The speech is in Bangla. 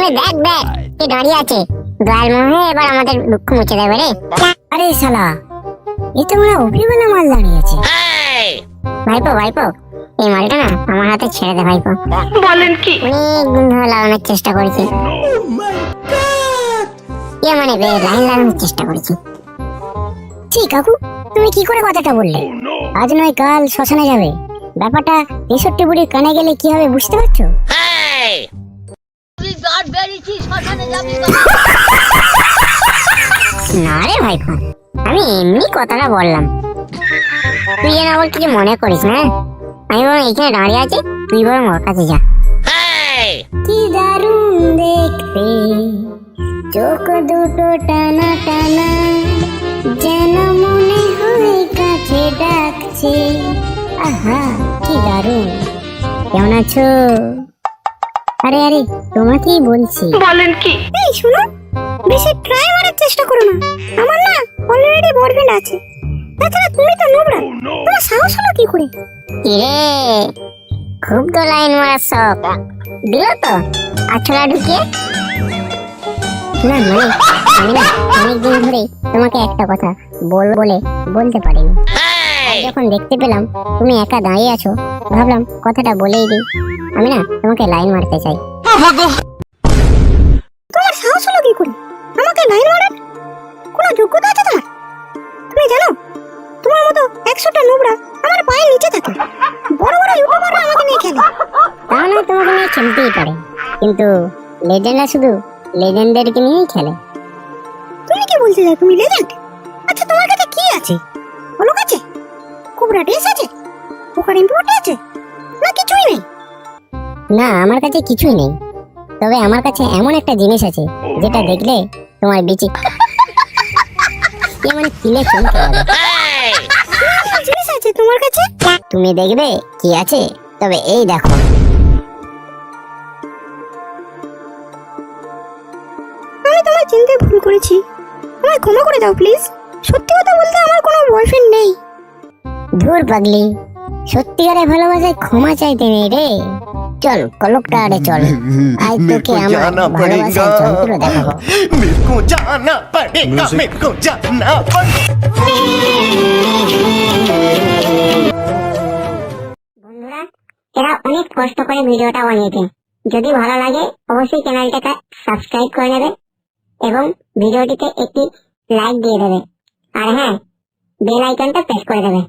ওখানে দেখ দেখ কে দাঁড়িয়ে আছে। দয়াল মনে হয় এবার আমাদের দুঃখ মুছে দেবে রে। আরে শালা, এ তো মনে অভিমানা মাল দাঁড়িয়ে আছে। ভাইপো ভাইপো, এই মালটা না আমার হাতে ছেড়ে দে ভাইপো। বলেন কি? অনেক দিন ধরে লাগানোর চেষ্টা করেছি, মানে লাইন লাগানোর চেষ্টা করেছি। ঠিক কাকু, তুমি কি করে কথাটা বললে? আজ নয় কাল শ্মশানে যাবে, ব্যাপারটা 63 বুড়ির কানে গেলে কি হবে বুঝতে পারছো? না রে ভাইপো, আমি এমনি কথাটা বললাম, তুই যেন আবার কিছু মনে করিস না। আমি বরং এখানে দাঁড়িয়ে আছি, তুই বরং ওর কাছে যা। কি দারুণ দেখতে, চোখ দুটো টানা টানা, যেন মনে হয় কাছে ডাকছে। আহা কি দারুণ, কেমন আছো? আরে আরে তোমাকেই বলছি। বলেন কি? এই শোনো, বেশি ট্রাই মারার চেষ্টা করো না, আমার না অলরেডি বয়ফ্রেন্ড আছে। তাছাড়া তুমি তো নোংরা, তোমার সাহস হলো কি করে? কিরে, খুব তো লাইন মারার শখ, দিল তো আছলা ঢুকিয়ে। না মানে আমি না অনেকদিন ধরে তোমাকে একটা কথা বলতে পারিনি। যখন দেখতে পেলাম তুমি একা দাঁড়িয়ে আছো, ভাবলাম কথাটা বলেই দিই। আমি না তোমাকে লাইন মারতে চাই। তোমার সাহস হলো কি করে আমাকে লাইন মারার? কোনো যোগ্যতা আছে তোমার? তুমি জানো তোমার মতো 100টা নোংরা আমার পায়ের নিচে থাকে। বড় বড় ইউটিউবাররা আমাকে নিয়ে খেলে। তা না তোমাকে নিয়ে খেলতেই পারে, কিন্তু লেজেন্ডরা শুধু লেজেন্ডদেরকে নিয়েই খেলে। তুমি কি বলতে চাও তুমি লেজেন্ড? আচ্ছা তোমার কাছে কি আছে? অলক আছে, কোবরা ড্রেস আছে, পোকার ইম্পোর্ট আছে, না কিছুই নেই? না আমার কাছে কিছুই নেই, তবে আমার কাছে এমন একটা জিনিস আছে যেটা দেখলে তোমার বিচি মানে কিলে চমকে যাবে। কি জিনিস আছে তোমার কাছে? তুমি দেখবে কি আছে, তবে এই দেখো। আমি তোমায় চিনতে ভুল করেছি, আমায় ক্ষমা করে দাও প্লিজ। সত্যি কথা বলতে আমার কোনো বয়ফ্রেন্ড নেই। ধুর পাগলি, সত্যিকারের ভালোবাসায় ক্ষমা চাইতে নেই রে। চল কলকটা আরে চল, আজ তোকে আমার ভালোবাসার যন্ত্র দেখাবো। मेरे को जाना पड़ेगा, मेरे को जाना বন্ধুরা, এরা অনেক কষ্ট করে ভিডিওটা বানিয়েছে। যদি ভালো লাগে অবশ্যই চ্যানেলটাকে সাবস্ক্রাইব করে নেবে এবং ভিডিওটিতে একটি লাইক দিয়ে দেবে। আর হ্যাঁ, বেল আইকনটা প্রেস করে দেবে।